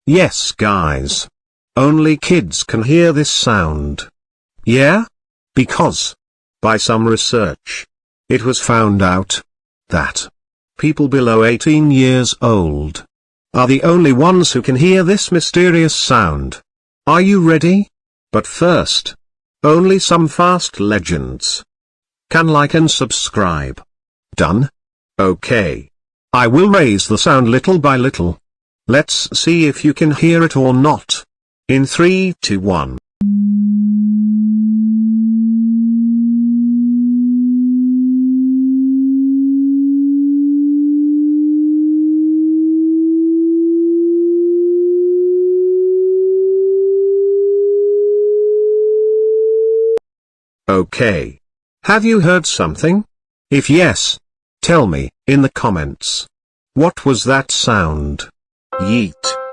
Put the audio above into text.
Yes guys. Only kids can hear this sound. Yeah? Because, by some research, it was found out that people below 18 years old are the only ones who can hear this mysterious sound. Are you ready? But first, only some fast legends. Can like and subscribe. Done? Okay. I will raise the sound little by little. Let's see if you can hear it or not. In 3, 2, 1. Okay. Have you heard something? If yes, tell me in the comments. What was that sound? Yeet.